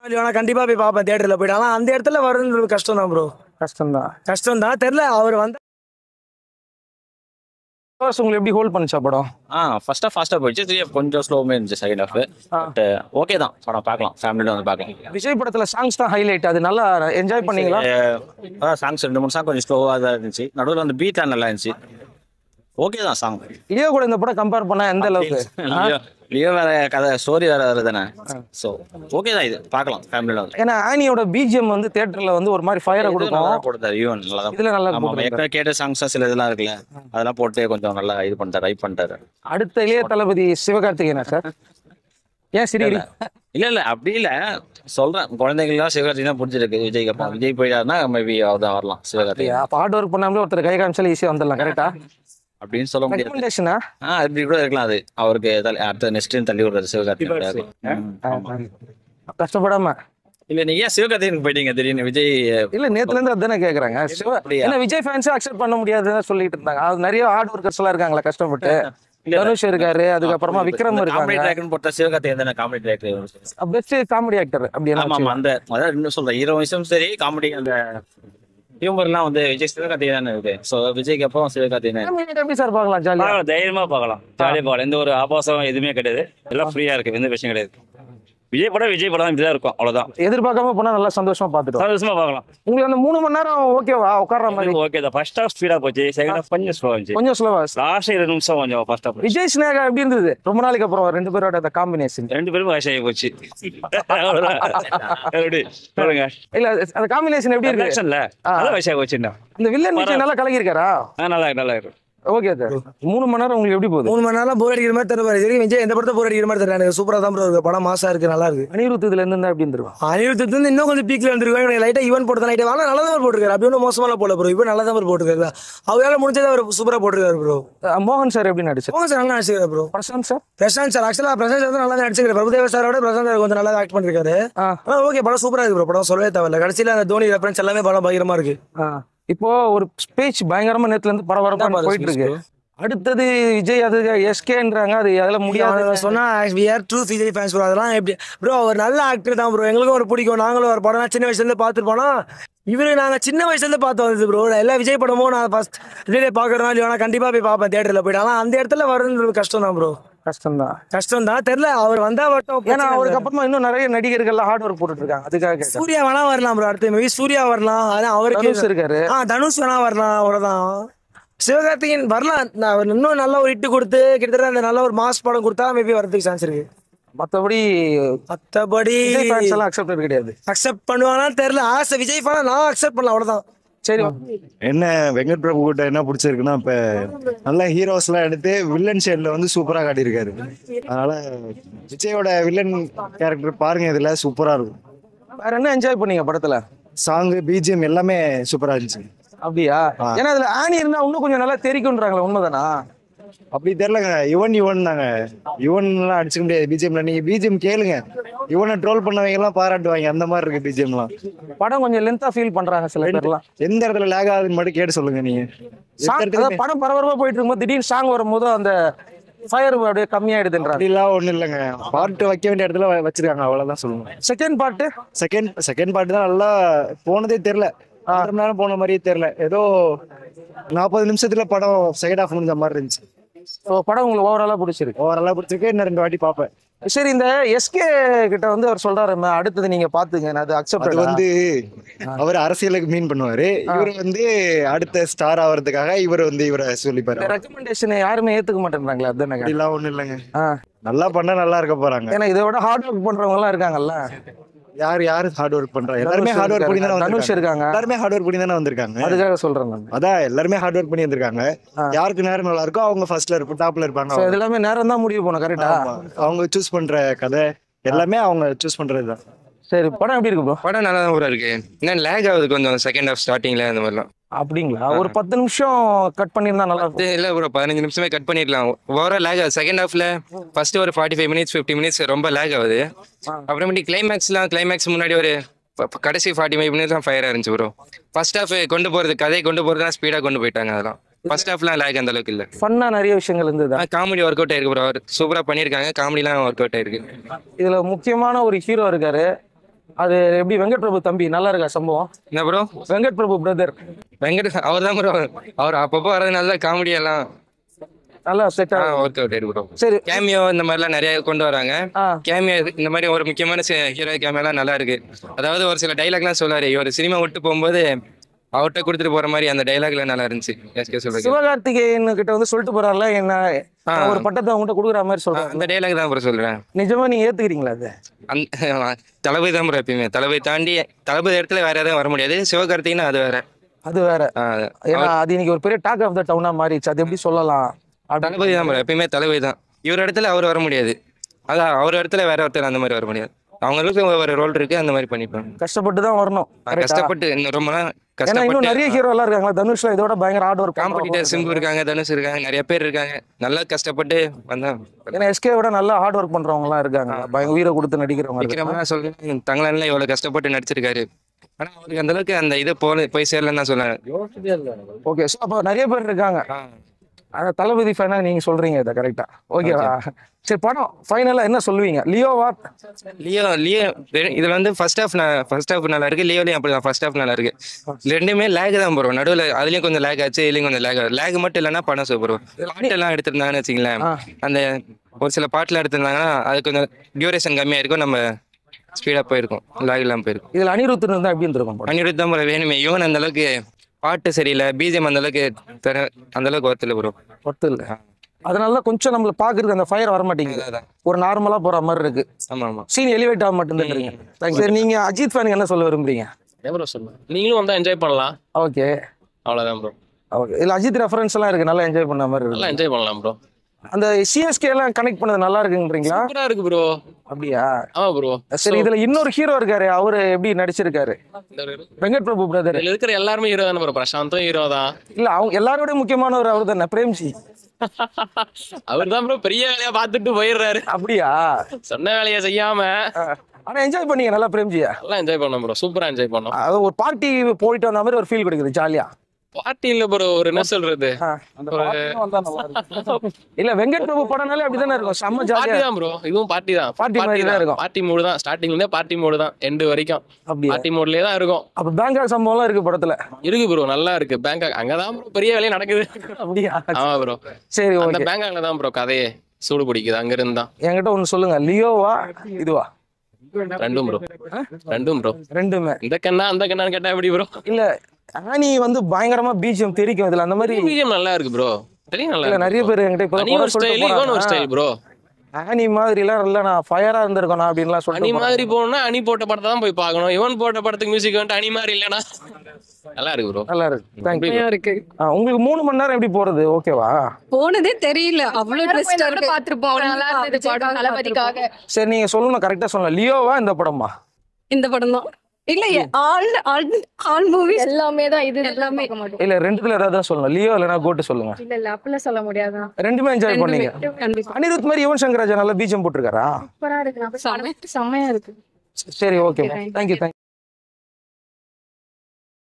வேணா கண்டிப்பா போய் பார்ப்பேன் தியேட்டர்ல போயிட்டு. ஆனா அந்த இடத்துல வருது கஷ்டம் தான் ப்ரோ. கஷ்டம் தான் தெரியல அவர் வந்து உங்களுக்கு எப்படி ஹோல்ட் பண்ணுச்சா படம்? ஃபர்ஸ்ட் ஹாஃப் ஃபாஸ்ட்டாக போயிடுச்சு, 3 கொஞ்சம் ஸ்லோவுமே இருந்துச்சு செகண்ட் ஹாஃப். பட் ஓகே தான், படம் பார்க்கலாம், ஃபேமிலியோட வந்து பார்க்கலாம். விஜய் படத்துல சாங்ஸ் தான் ஹைலைட், அது நல்லா என்ஜாய் பண்ணீங்களா? சாங்ஸ் 2-3 சாங் கொஞ்சம் ஸ்லோவாக தான் இருந்துச்சு, நடுவில் அந்த பீட் நல்லா இருந்துச்சு. ஓகே தான் சாங். லியோ கூட இந்த படம் கம்பேர் பண்ணா எந்த அளவுக்கு? லியோ வேற கதை, ஸ்டோரி வேற வேறு தானே. ஸோ ஓகே தான், இது பார்க்கலாம் ஃபேமிலியோட வந்து. ஏன்னா ஆனியோட பிஜிஎம் வந்து தியேட்டர்ல வந்து ஒரு மாதிரி ஃபயரை கொடுக்கும். போட்டாரு ஈவன் நல்லா தான். இதுல நல்லா ஏற்கனவே கேட்ட சாங்ஸ் சில இதெல்லாம் இருக்குல்ல, அதெல்லாம் போட்டு கொஞ்சம் நல்லா இது பண்ணிட்டாரு, ரைட் பண்ணிட்டாரு. அடுத்த இளைய தளபதி சிவகார்த்திகேயனா சார்? ஏன் சிரிக்கிறீங்க? இல்ல அப்படி இல்ல சொல்றேன், குழந்தைங்களாம் சிவகார்த்திகேயன் தான் பிடிச்சிருக்கு. விஜய்க்கு அப்புறம் விஜய் போயிட்டாருன்னா மேபி அவர்தான் வரலாம் சிவகார்த்திகேயன். அப்ப ஹார்ட் ஒர்க் பண்ணாமலே ஒருத்தர் கை காமிச்சாலும் ஈஸியா வந்துடலாம், கரெக்டா? அப்படின்னு சொல்ல முடியாது. ரெக்கமெண்டேஷனா? இப்படி கூட இருக்கலாம், அது அவருக்கு அடுத்த நெக்ஸ்ட் தள்ளி விடுறது சிவகார்த்திகேயன். கஷ்டப்படாம. இல்ல நீங்க ஏன் சிவகார்த்திகேயனுக்கு போயிட்டீங்க திடீர்னு? விஜய் இல்ல நேத்துல இருந்து அதானே கேக்குறாங்க. ஏன்னா விஜய் ஃபேன்ஸே அக்செப்ட் பண்ண முடியாதுன்னு சொல்லிட்டு இருந்தாங்க. அது நிறைய ஹார்ட் ஒர்க்கர்ஸ் எல்லாம் இருக்காங்களா கஷ்டப்பட்டு. தனுஷ் இருக்காரு, அதுக்கப்புறமா விக்ரம் இருக்காங்க. சிவகார்த்திகேயன் தானே comedy director, best comedy actor அப்படி. அந்த அதாவது இன்னும் சொல்றேன், ஹீரோயிசம் சரி, காமெடி அந்த ஹியூமர்லாம் வந்து விஜய் சிவகார்த்திகேயன் தானே இருக்கு. ஸோ விஜய்க்கு அப்புறம் சிவகார்த்திகேயன் எப்படி சார் பார்க்கலாம்? ஜாலியா தைரியமா பார்க்கலாம், ஜாலியா பார்க்கலாம். எந்த ஒரு ஆபாசம் எதுவுமே கிடையாது, எல்லாம் ஃப்ரீயா இருக்கு, எந்த விஷயம் கிடையாது. விஜய் படம் இப்படிதான் இருக்கும், அவ்வளவுதான். எதிர்பார்க்காம போனா நல்லா சந்தோஷமா பார்த்துட்டு சந்தோஷமா பார்க்கலாம். உங்களுக்கு அந்த 3 மணி நேரம் ஓகேவா உட்கார்ற மாதிரி? ஓகே தான். ஃபர்ஸ்ட் ஹாஃப் ஸ்பீடா போச்சு, செகண்ட் ஹாஃப் கொஞ்சம் ஸ்லோவா இருந்துச்சு. கொஞ்சம் ஸ்லோவா. லாஸ்ட் 20 நிமிஷம் கொஞ்சம் ஃபர்ஸ்ட் ஹாஃப். விஜய் ஸ்னேகா எப்படி இருந்தது? ரொம்ப நாளைக்கு அப்புறம் 2 பேரோட அந்த காம்பினேஷன். 2 பேரும் வயசாகி போச்சு. சொல்லுங்க, இல்ல அந்த காம்பினேஷன் எப்படி இருக்கு? ஆக்ஷன்ல அதான் வயசாகி போச்சுடா. இந்த வில்லன் விஜய் நல்லா கலகி இருக்காரா? நல்லா இருக்கு. Okay sir. 3 மணி நேரம் உங்களுக்கு எப்படி போகுது? 3 மணி நேரம் போர் அடிக்கிற மாதிரி தெரியல. இது விஜய் எந்த படத்தை போர் அடிக்கிற மாதிரி தெரியல. எனக்கு சூப்பரா தான் ப்ரோ இருக்கு, படம் மாசா இருக்கு, நல்லா இருக்கு. அனிருத் இதுல இருந்து எப்படி இருந்துருவான்? அனிருத் வந்து இன்னும் கொஞ்சம் பீக்ல வந்துருக்காங்க. லைட்டா ஈவன் போட்டு லைட்டா வேணா நல்லா தான் போட்டுருக்காரு. அப்படி ஒன்றும் மோசமா போல ப்ரோ, இப்போ நல்லா தான் போட்டுருக்காரு. அவரால் முடிஞ்சதை அவர் சூப்பரா போட்டுருக்காரு ப்ரோ. மோகன் சார் எப்படி நடிச்சார்? மோகன் சார் நல்லா நடிச்சிருக்காரு ப்ரோ. பிரசாந்த் சார் ஆக்சுவலா பிரசாந்த் சார் நல்லா நடிச்சிருக்காரு. பிரபுதேவ சாரோட பிரசாந்த் சார் கொஞ்சம் நல்லா ஆக்ட் பண்ணிருக்காரு. ஓகே, படம் சூப்பரா இருக்கு ப்ரோ. படம் சொல்லவே தேவையில்ல. கடைசியில அந்த தோனி ரெஃபரன்ஸ் எல்லாமே படம் பயங்கரமா இருக்கு. இப்போ ஒரு ஸ்பீச் பயங்கரமா நேத்துல இருந்து பரபரப்பா போயிட்டு இருக்கு. அடுத்தது விஜய் அது எஸ்கேன்றாங்க, அது அதெல்லாம் முடியாது சொன்னா. we are true Vijay fans bro. அதெல்லாம் எப்படி ப்ரோ, அவர் நல்ல ஆக்டர் தான் ப்ரோ. எங்களுக்கும் ஒரு பிடிக்கும். நாங்களும் ஒரு படம் சின்ன வயசுல இருந்து பார்த்துட்டு போனோம். இவரு நாங்க சின்ன வயசுல இருந்து பார்த்து வந்தது ப்ரோ. எல்லா விஜய் படமும் நான் ஃபர்ஸ்ட் ரிலே பாக்குறதுனால இல்லையா கண்டிப்பா போய் பார்ப்பேன் தியேட்டர்ல போயிட்டு. ஆனா அந்த இடத்துல வருது கஷ்டம் தான் ப்ரோ. கஷ்டம் தான் தெரியல. அவர் வந்தா மட்டும், ஏன்னா அவருக்கு அப்புறமா இன்னும் நிறைய நடிகர்கள் ஹார்ட் ஒர்க் போட்டுட்டு இருக்காங்க. அதுக்காக சூர்யா வேணா வரலாம் ப்ரோ. அடுத்த மேபி சூர்யா வரலாம். அதான் அவருக்கு இருக்காரு. தனுஷ் வேணா வரலாம், அவ்வளவுதான். சிவகார்த்திகேயன் வரலாம். நான் இன்னும் நல்ல ஒரு ஹிட் கொடுத்து கிட்டத்தட்ட அந்த நல்ல ஒரு மாஸ் படம் கொடுத்தா மேபி வரதுக்கு சான்ஸ் இருக்கு. மற்றபடி அக்செப்ட் கிடையாது. அக்செப்ட் பண்ணுவாங்கன்னு தெரியல. ஆசை விஜய் ஃபேன் நான் அக்செப்ட் பண்ணலாம், அவ்வளவுதான். சரி, என்ன வெங்கட் பிரபு கிட்ட என்ன பிடிச்சிருக்குன்னா, இப்ப நல்ல ஹீரோஸ் எல்லாம் எடுத்து வில்லன் ஷேட்ல வந்து சூப்பரா காட்டியிருக்காரு. அதனால விஜயோட வில்லன் கேரக்டர் பாருங்க, இதுல சூப்பரா இருக்கும். வேற என்ன என்ஜாய் பண்ணீங்க படத்துல? சாங், பிஜிஎம் எல்லாமே சூப்பரா இருந்துச்சு. அப்படியா? ஏன்னா அதுல ஆனி இருந்தா இன்னும் கொஞ்சம் நல்லா தெரிக்கும்ன்றாங்களா, உண்மைதானா? அப்படி தெரியலங்க. யுவன் தாங்க. யுவன் எல்லாம் அடிச்சுக்க முடியாது பிஜிஎம்ல. நீங்க பிஜிஎம் கேளுங்க, யுவனை ட்ரோல் பண்ணவங்க எல்லாம் பாராட்டுவாங்க. அந்த மாதிரி இருக்கு பிஜிஎம் எல்லாம். படம் கொஞ்சம் லென்த்தா ஃபீல் பண்றாங்க சில பேர்லாம். எந்த இடத்துல லேக் ஆகுதுன்னு மட்டும் கேட்டு சொல்லுங்க. நீங்க படம் பரபரப்பா போயிட்டு இருக்கும்போது திடீர்னு சாங் வரும்போது அந்த ஃபயர் அப்படியே கம்மியாயிடுதுன்றாங்க. அப்படிலாம் ஒண்ணும் இல்லைங்க. பார்ட் வைக்க வேண்டிய இடத்துல வச்சிருக்காங்க, அவ்வளவுதான் சொல்லணும். செகண்ட் பார்ட் தான் நல்லா போனதே தெரியல. 1.5 மணி நேரம் போன மாதிரியே தெரியல. ஏதோ 40 நிமிஷத்துல படம் செகண்ட் ஹாஃப் முடிஞ்ச மாதிரி இருந்துச்சு. படம் உங்களுக்கு ஓவராலா பிடிச்சிருக்கு? இன்னும் 2 வாட்டி பார்ப்பேன். சரி, இந்த எஸ்கே கிட்ட வந்து அவர் சொல்றாரு அடுத்தது நீங்க பாத்துங்க, அது அக்செப்ட் வந்து அவர் அரசியலுக்கு மீன் பண்ணுவாரு. இவர் வந்து அடுத்த ஸ்டார் ஆகிறதுக்காக இவரை சொல்லிப்பாரு. ரெக்கமெண்டேஷன் யாருமே ஏத்துக்க மாட்டேன்றாங்களே, அதுதானே? அப்படிலாம் ஒண்ணும் இல்லைங்க. நல்லா பண்ணா நல்லா இருக்க போறாங்க. ஏன்னா இதை விட ஹார்ட் ஒர்க் பண்றவங்க எல்லாம் இருக்காங்கல்ல. யாரு ஹார்ட் ஒர்க் பண்றாங்க? எல்லாருமே ஹார்ட் ஒர்க் பண்ணி தானே வந்திருக்காங்க. எல்லாருமே ஹார்ட் ஒர்க் பண்ணி தானே வந்திருக்காங்க. அதுக்காக சொல்றேன் நான். அதான் எல்லாருமே ஹார்ட் ஒர்க் பண்ணி வந்திருக்காங்க. யாருக்கு நேரம் நல்லா இருக்கோ அவங்க ஃபர்ஸ்ட்ல டாப்ல இருப்பாங்க. இது எல்லாமே நேரம் தான் முடிவு போணும், கரெக்டா? அவங்க சூஸ் பண்ற கதை எல்லாமே அவங்க சூஸ் பண்றதுதான். சரி, படம் எப்படி இருக்கு ப்ரோ? படம் நல்லா தான் இருக்கு. என்ன லேக் ஆகுது கொஞ்சம் செகண்ட் ஹாஃப் ஸ்டார்டிங்ல அந்த மாதிரிலாம். அப்படிங்களா? ஒரு 10 நிமிஷம் கட் பண்ணிருந்தா நல்லா இருக்கும். இல்ல ப்ரோ, 15 நிமிஷமே கட் பண்ணிடலாம். ஓவரா லேக் ஆகுது செகண்ட் ஹாஃப்ல. ஃபர்ஸ்ட் ஒரு 45 மினிட்ஸ் 50 மினிட்ஸ் ரொம்ப லேக் ஆகுது. அப்புறமேட்டு கிளைமேக்ஸ் முன்னாடி ஒரு கடைசி 45 மினிட்ஸ் தான் ஃபயரா இருந்துச்சு ப்ரோ. ஃபர்ஸ்ட் ஹாஃப் கதையை கொண்டு போறதுலாம் ஸ்பீடா கொண்டு போயிட்டாங்க. அதெல்லாம் ஃபர்ஸ்ட் ஹாஃப்லாம் லேக் அந்த அளவுக்கு இல்ல. ஃபன்னா நிறைய விஷயங்கள் இருந்தது. காமெடி ஒர்க் அவுட் ஆயிருக்கு ப்ரோ. சூப்பரா பண்ணிருக்காங்க. காமெடிலாம் ஒர்க் அவுட் ஆயிருக்கு. இதுல முக்கியமான ஒரு ஹீரோ இருக்காரு, அது எப்படி வெங்கட் பிரபு தம்பி நல்லா இருக்கா சம்பவம்? என்ன ப்ரோ? வெங்கட் பிரபு பிரதர் வெங்கட் அவர் தான் ப்ரோ. அவர் அப்பப்போ வரதுனால காமெடி எல்லாம் நல்லா செட் ஒர்க் அவுட் ஆயிருக்கு ப்ரோ. சரி. கேமியோ இந்த மாதிரிலாம் நிறைய கொண்டு வராங்க. ஆ. கேமியோ இந்த மாதிரி ஒரு முக்கியமான ஹீரோ கேமியோலாம் நல்லா இருக்கு. அதாவது ஒரு சில டைலாக்லாம் சொல்லுவாரு, இவர் சினிமா விட்டு போகும்போது அவர்கிட்ட கொடுத்துட்டு போற மாதிரி அந்த டைலாக்ல நல்லா இருந்துச்சு. எஸ்கே சொல்றது சிவகார்த்திகேயன் கிட்ட வந்து சொல்லிட்டு போறாருல, என்ன ஒரு பட்டத்தை அவங்ககிட்ட கொடுக்குற மாதிரி சொல்றாங்க. அந்த டைலாக் தான் ப்ரோ சொல்றேன். நிஜமா நீங்க ஏத்துக்கிறீங்களா அது? அந்த தளபதி தான் ப்ரோ எப்பயுமே. தளபதி தாண்டி தளபதி இடத்துல வேற எதாவது வர முடியாது. சிவகார்த்திகேயன் அது வேற. அது வேற. ஏன்னா அது இன்னைக்கு ஒரு பெரிய டாக் ஆஃப் த டவுனா மாறிடுச்சு. அது எப்படி சொல்லலாம்? தளபதி தான் ப்ரோ எப்பயுமே. தளபதி தான். இவர் இடத்துல அவர் வர முடியாது. அதான் அவர் இடத்துல வேற ஒருத்தர் அந்த மாதிரி வர முடியாது. அவங்களுக்கு ஒரு ரோல் இருக்கு, அந்த மாதிரி பண்ணிப்பாங்க. கஷ்டப்பட்டு தான் வரணும். கஷ்டப்பட்டு இன்னும் ரொம்ப நாள் ஏன்னா இன்னும் கஷ்டப்பட்டு நிறைய ஹீரோ எல்லாம் இருக்காங்க. தனுஷ்ல இதோட பயங்கர ஹார்ட் ஒர்க் காம்படிட்டர் சிம்பு இருக்காங்க, தனுஷ் இருக்காங்க, நிறைய பேர் இருக்காங்க. நல்லா கஷ்டப்பட்டு வந்தா. ஏன்னா எஸ்கே விட நல்லா ஹார்ட் ஒர்க் பண்றவங்க எல்லாம் இருக்காங்க. பயங்கர உயிரை கொடுத்து நடிக்கிறவங்க இருக்காங்க. விக்ரம்லாம் சொல்றேன், தங்களான்ல இவ்வளவு கஷ்டப்பட்டு நடிச்சிருக்காரு. ஆனா அவருக்கு அந்த அளவுக்கு அந்த இது போய் சேரலன்னு தான் சொல்லுவேன். ஓகே. ஸோ அப்போ நிறைய பேர் இருக்காங்க. அதான் தளபதி ஃபைனா நீங்க சொல்றீங்க இதை கரெக்டா? ஓகேவா? சரி, படம் ஃபைனலா என்ன சொல்லுவீங்க? லியோவா? லியோ இதுல வந்து ஃபர்ஸ்ட் ஹாஃப் நல்லா இருக்கு. லியோலையும் அப்படிதான் ஃபர்ஸ்ட் ஹாஃப் நல்லா இருக்கு. ரெண்டுமே லேக் தான் ப்ரோ. நடுவில் அதுலயும் கொஞ்சம் லேக் ஆச்சு, இதுலயும் கொஞ்சம் லேக் மட்டும் இல்லைன்னா படம் சூப்பர். பாட்டு எல்லாம் எடுத்திருந்தாங்கன்னு வச்சுங்களேன், அந்த ஒரு சில பாட்டுலாம் எடுத்திருந்தாங்கன்னா அது கொஞ்சம் டியூரேஷன் கம்மியா இருக்கும், நம்ம ஸ்பீடா போயிருக்கும், லேக் இல்லாம போயிருக்கும். இதுல அனிருத் இருந்தா எப்படி இருந்திருக்கும் படம்? அனிருத் தான் ப்ரோ வேணுமே. யுவன் அந்த அளவுக்கு பாட்டு சரியில்லை, பிஜிஎம் அந்த அளவுக்கு அந்த அளவுக்கு ஒர்த்து இல்லை ப்ரோ. ஒர்த்து இல்லை. அதனால கொஞ்சம் நம்மள பாக்குறதுக்கு அந்த ஃபயர் வர மாட்டேங்குது. ஒரு நார்மலா போற மாதிரி இருக்கு. ஆமா ஆமா. சீன் எலிவேட் ஆக மாட்டேங்குது. சரி, நீங்க அஜித் ஃபேனுக்கு என்ன சொல்ல விரும்புறீங்க? ப்ரோ சொல்லுங்க. நீங்களும் வந்தா என்ஜாய் பண்ணலாம். ஓகே. அவ்வளவுதான் ப்ரோ. ஓகே. இல்ல அஜித் ரெஃபரன்ஸ் எல்லாம் இருக்கு, நல்லா என்ஜாய் பண்ண மாதிரி நல்லா இருக்கு. என்ஜாய் பண்ணலாம் ப்ரோ. அந்த சிஎஸ்கே எல்லாம் கனெக்ட் பண்ணது நல்லா இருக்குன்றீங்களா? சூப்பரா இருக்கு ப்ரோ. அப்படியா? ஆமா ப்ரோ. சரி, இதுல இன்னொரு ஹீரோ இருக்காரு, அவரு எப்படி நடிச்சிருக்காரு? வெங்கட் பிரபு பிரதர். இதுல இருக்கிற எல்லாருமே ஹீரோ தானே ப்ரோ. பிரசாந்தும் ஹீரோ தான். இல்ல, அவங்க எல்லாரோட முக்கியமானவர் அவர் தானே, பிரேம்ஜி. அவர் தான் ப்ரோ பெரிய வேலையா பாத்துட்டு போயிடுறாரு. அப்படியா? சொன்ன வேலையை செய்யாம. ஆனா என்ஜாய் பண்ணீங்க நல்லா பிரேம்ஜியா? நல்லா என்ஜாய் பண்ணோம் ப்ரோ. சூப்பரா என்ஜாய் பண்ணோம். அது ஒரு பார்ட்டி போயிட்டு வந்த மாதிரி ஒரு ஃபீல் கொடுக்குது, ஜாலியா. பார்ட்டி இல்ல ப்ரோ, ஒரு என்ன சொல்றது, இல்ல வெங்கட் பிரபு படம்னாலே அப்படிதானே இருக்கும், செம்ம பார்ட்டி ஜாலியா தான் ப்ரோ. இதுவும் பார்ட்டி தான். பார்ட்டி மாதிரி தான் இருக்கும். பார்ட்டி மூடு தான். ஸ்டார்டிங்ல இருந்தே பார்ட்டி மூடு தான், எண்டு வரைக்கும் அப்படியா? பார்ட்டி மூட்லயே தான் இருக்கும். அப்ப பேங்காக் சம்பவம்லாம் இருக்கு படத்துல? இருக்கு ப்ரோ, நல்லா இருக்கு. பேங்காக் அங்கதான் ப்ரோ பெரிய வேலையே நடக்குது. அப்படியா? ஆமா ப்ரோ. சரி, அந்த ஓகே. பேங்காக்ல தான் ப்ரோ கதையே சூடு பிடிக்குது. அங்க இருந்தா என்கிட்ட ஒண்ணு சொல்லுங்க, லியோவா இதுவா? ரெண்டும் ப்ரோ. ரெண்டும் ப்ரோ. ரெண்டுமே. இந்த கண்ணா அந்த கண்ணான்னு கேட்டா எப்படி ப்ரோ? இல்ல, ஆனி வந்து பயங்கரமா பிஜிஎம் தெரிக்கும் இதுல, அந்த மாதிரி பிஜிஎம் நல்லா இருக்கு ப்ரோ. தெரியும் நல்லா இல்ல. இருக்கு. நிறைய பேர் என்கிட்ட அனி ஒரு ஸ்டைல், இவன் ஒரு ஸ்டைல் ப்ரோ. ஆனி மாதிரி எல்லாம் இல்ல, நான் ஃபயரா இருந்திருக்கேன் நான் அப்படின்லாம் அனி சொல்லிட்டு மாதிரி போகணும்னா அனி போட்ட படத்தை தான் போய் பார்க்கணும். இவன் போட்ட படத்துக்கு மியூசிக் வந்துட்டு அனி மாதிரி இல்லைன்னா நல்லா இருக்கு ப்ரோ. நல்லா இருக்கு. தேங்க்யூ. இருக்கு. உங்களுக்கு 3 மணி நேரம் எப்படி போறது? ஓகேவா? போனதே தெரியல, அவ்வளவு ட்விஸ்டா இருக்கு. பாத்துருப்போம். நல்லா இருந்தது படம் தளபதிக்காக. சரி, நீங்க சொல்லணும், கரெக்டா சொல்லணும். லியோவா இந்த படமா? இந்த படம் தான். இல்லையே, ஆல் மூவிஸ் எல்லாமே தான். இது எல்லாமே. இல்ல, ரெண்டுத்துல ஏதாவது தான் சொல்லணும். லியோ இல்லனா கோட் சொல்லுங்க. இல்ல அப்படிலாம் சொல்ல முடியாது. ரெண்டுமே என்ஜாய் பண்ணீங்க. கண்டிப்பா. அனிருத் மாதிரி யுவன் சங்கர் ராஜா நல்லா பீஜம் போட்டிருக்காரா? சூப்பரா இருக்கு. செம்மையா இருக்கு. சரி, ஓகே. தேங்க்யூ.